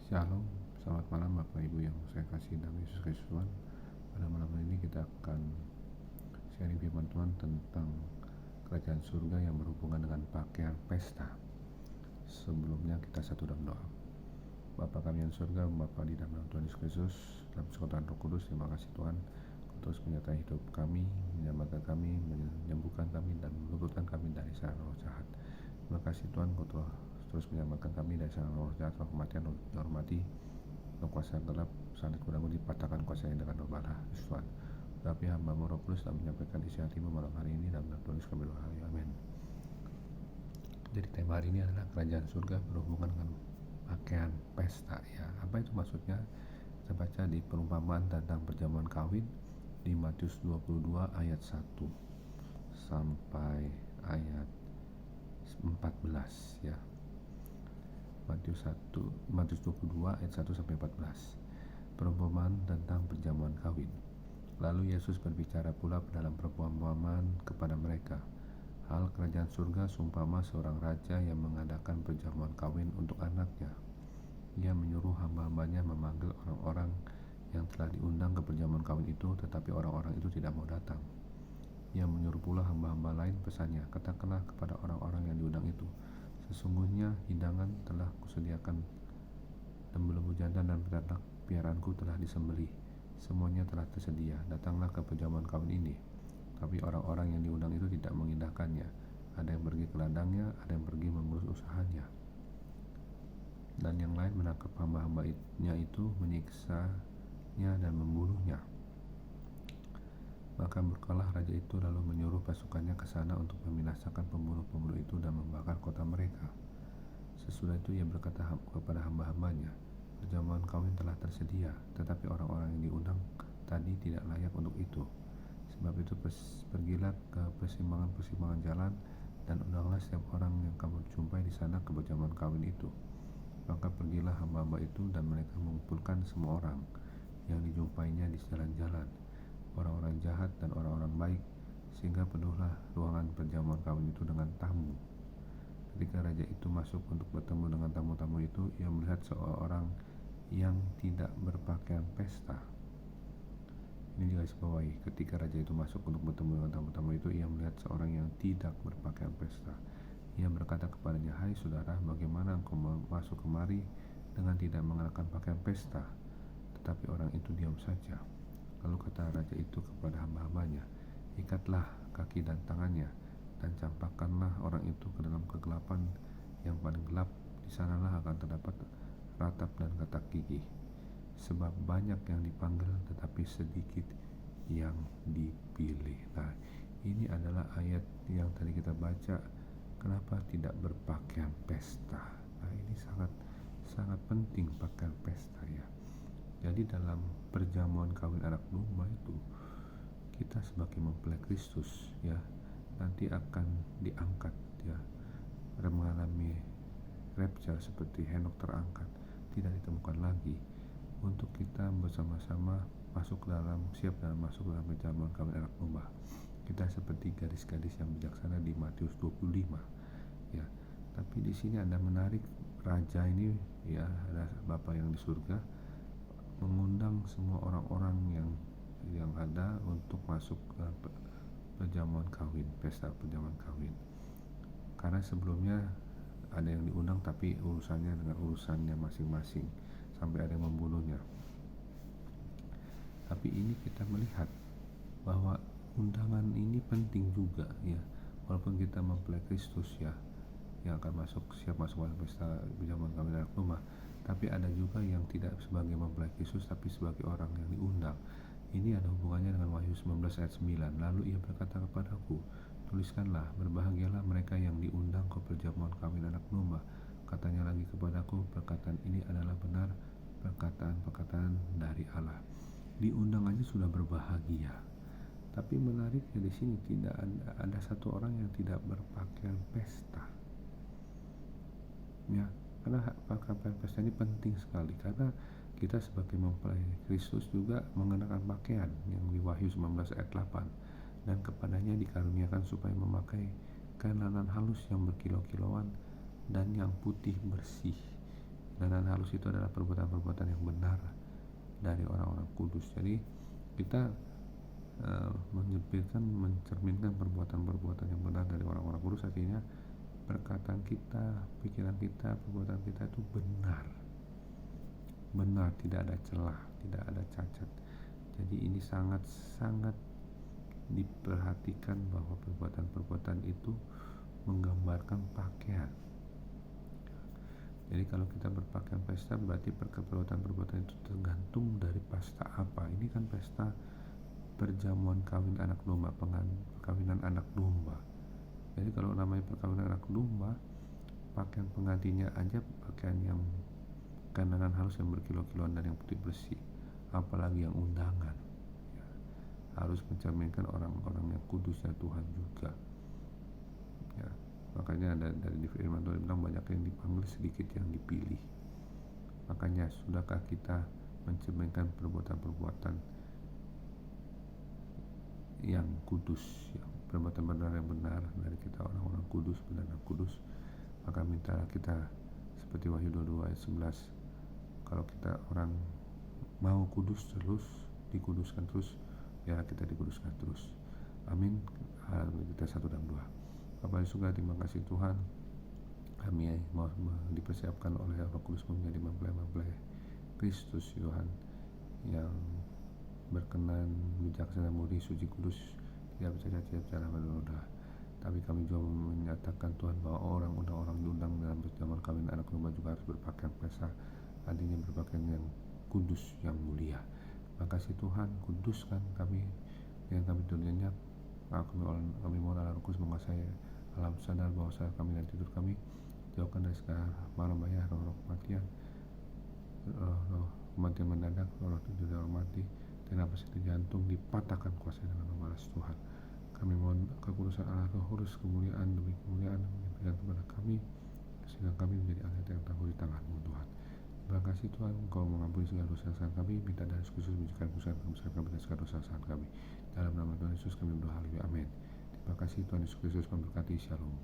Shalom, selamat malam Bapak Ibu yang saya kasih dalam Yesus Kristus Tuhan. Pada malam hari ini kita akan sharing firman Tuhan tentang kerajaan surga yang berhubungan dengan pakaian pesta. Sebelumnya kita satu dalam doa. Bapa kami yang surga, Bapa di dalam nama Tuhan Yesus Kristus, dalam sekutuan Roh Kudus, terima kasih Tuhan terus menyertai hidup kami, menyelamatkan kami, menyembuhkan kami, dan meluputkan kami dari sarana roh jahat. Terima kasih Tuhan, Kau telah terus menyelamatkan kami dari sarana roh jahat, roh kematian, roh dihormati, roh kuasa gelap, sangat kurang dipatahkan kuasanya dengan roh bala, Tuhan. Tapi hamba-Mu Roh Kudus telah menyampaikan isi hati-Mu malam hari ini dalam nama Tuhan Yesus kami berdoa, amin. Jadi tema hari ini adalah kerajaan surga berhubungan dengan pakaian pesta. Ya, apa itu maksudnya? Kita baca di perumpamaan tentang perjamuan kawin di Matius 22 ayat 1 sampai ayat 14 ya. Matius 22 ayat 1 sampai 14. Perumpamaan tentang perjamuan kawin. Lalu Yesus berbicara pula dalam perumpamaan kepada mereka. Hal kerajaan surga seumpama seorang raja yang mengadakan perjamuan kawin untuk anaknya. Ia menyuruh hamba-hambanya memanggil orang-orang yang telah diundang ke perjamuan kawin itu, tetapi orang-orang itu tidak mau datang. Ia menyuruh pula hamba-hamba lain, pesannya, katakanlah kepada orang-orang yang diundang itu, sesungguhnya hidangan telah kusediakan dan belenggu jantan dan peternak piaraanku telah disembelih, semuanya telah tersedia, datanglah ke perjamuan kawin ini. Tapi orang-orang yang diundang itu tidak mengindahkannya. Ada yang pergi ke ladangnya, ada yang pergi mengurus usahanya, dan yang lain menangkap hamba-hambanya itu, menyiksanya dan membunuhnya. Maka berkalah raja itu lalu menyuruh pasukannya ke sana untuk membinasakan pembunuh-pembunuh itu dan membakar kota mereka. Sesudah itu ia berkata kepada hamba-hambanya, perjamuan kawin telah tersedia, tetapi orang-orang yang diundang tadi tidak layak untuk itu. Sebab itu pergilah ke persimpangan-persimpangan jalan dan undanglah setiap orang yang kamu jumpai di sana ke perjamuan kawin itu. Maka pergilah hamba-hamba itu dan mereka mengumpulkan semua orang yang dijumpainya di jalan-jalan, orang-orang jahat dan orang-orang baik, sehingga penuhlah ruangan perjamuan kawin itu dengan tamu. Ketika raja itu masuk untuk bertemu dengan tamu-tamu itu, ia melihat seorang yang tidak berpakaian pesta. Ini digarisbawahi, ketika raja itu masuk untuk bertemu dengan tamu-tamu itu, ia melihat seorang yang tidak berpakaian pesta. Ia berkata kepadanya, hai saudara, bagaimana engkau masuk kemari dengan tidak mengenakan pakaian pesta? Tetapi orang itu diam saja. Lalu kata raja itu kepada hamba-hambanya, ikatlah kaki dan tangannya, dan campakkanlah orang itu ke dalam kegelapan yang paling gelap. Di sanalah akan terdapat ratap dan katak gigi. Sebab banyak yang dipanggil, tetapi sedikit yang dipilih. Nah, ini adalah ayat yang tadi kita baca. Kenapa tidak berpakaian pesta? Nah, ini sangat penting pakaian pesta ya. Jadi dalam perjamuan kawin anak domba itu, kita sebagai mempelai Kristus ya, nanti akan diangkat ya, mengalami rapture seperti Henokh terangkat, tidak ditemukan lagi, untuk kita bersama-sama siap masuk dalam perjamuan kawin anak domba. Kita seperti gadis-gadis yang bijaksana di Matius 25 ya. Tapi di sini ada menarik, raja ini ya, ada Bapa yang di surga mengundang semua orang-orang yang ada untuk masuk dalam perjamuan kawin, pesta perjamuan kawin. Karena sebelumnya ada yang diundang tapi urusannya dengan urusannya masing-masing, sampai ada yang membunuhnya. Tapi ini kita melihat bahwa undangan ini penting juga ya, walaupun kita mempelai Kristus ya, yang akan siap masuk dalam pesta perjamuan kawin anak domba, tapi ada juga yang tidak sebagai mempelai Kristus tapi sebagai orang yang diundang. Ini ada hubungannya dengan Wahyu 19 ayat 9. Lalu ia berkata kepadaku, tuliskanlah, berbahagialah mereka yang diundang ke perjamuan kawin anak domba. Katanya lagi kepadaku, perkataan ini adalah benar, perkataan-perkataan dari Allah. Diundang aja sudah berbahagia. Tapi menariknya di sini tidak ada satu orang yang tidak berpakaian pesta. Ya, karena pakaian pesta ini penting sekali, karena kita sebagai mempelai Kristus juga mengenakan pakaian yang di Wahyu 19 ayat 8, dan kepadanya dikaruniakan supaya memakai kain lanan halus yang berkilau-kilauan dan yang putih bersih. Dandan halus itu adalah perbuatan-perbuatan yang benar dari orang-orang kudus. Jadi kita mencerminkan perbuatan-perbuatan yang benar dari orang-orang kudus, artinya perkataan kita, pikiran kita, perbuatan kita itu benar, tidak ada celah, tidak ada cacat. Jadi ini sangat-sangat diperhatikan bahwa perbuatan-perbuatan itu menggambarkan pakaian. Jadi kalau kita berpakaian pesta, berarti perbuatan-perbuatan itu tergantung dari pesta apa. Ini kan pesta perjamuan kawin anak domba, perkawinan anak domba. Jadi kalau namanya perkawinan anak domba, pakaian pengantinnya aja pakaian yang kandangan halus yang berkilau-kilauan dan yang putih bersih, apalagi yang undangan ya, harus mencerminkan orang-orang yang kudusnya Tuhan juga ya. Makanya ada dari firman Tuhan bilang banyak yang dipanggil, sedikit yang dipilih. Makanya sudahkah kita mencerminkan perbuatan-perbuatan yang kudus, yang perbuatan benar yang benar dari kita, orang-orang kudus, benar-benar kudus. Maka mintalah kita seperti Wahyu 22 ayat 11, kalau kita orang mau kudus terus, dikuduskan terus, ya kita dikuduskan terus. Amin. Kita 1 dan 2. Bapa di surga, terima kasih Tuhan, kami mau dipersiapkan oleh Roh Kudus menjadi mempelai-mempelai Kristus Tuhan, yang berkenan, bijaksana, murni, suci, kudus, tidak bercacat, tidak bercela, bernoda. Tapi kami juga menyatakan Tuhan bahwa orang diundang dalam perjamuan kawin anak domba juga harus berpakaian pesta, artinya berpakaian yang kudus, yang mulia. Makasih Tuhan, kuduskan kami yang kami dunianya. Kami mohon Allah Roh Kudus menguasai alam sadar bawah sadar kami dan tidur kami, jauhkan dari segala marah bahaya, roh kematian, roh kematian mendadak, roh tidur dan roh mati, dan apa itu jantung dipatahkan kuasa dengan nama balas Tuhan. Kami mohon kekudusan Allah Roh Kudus, kemuliaan demi kemuliaan diberikan kepada kami, sehingga kami menjadi alat yang tangguh di tangan-Mu Tuhan. Terima kasih Tuhan, Engkau mengampuni segala dosa-dosa kami, minta dari khusus menunjukkan kebesaran kami dan segala dosa-dosa kami. Dalam nama Tuhan Yesus kami berdoa, haleluya, amin. Terima kasih Tuhan Yesus Kristus memberkati, shalom.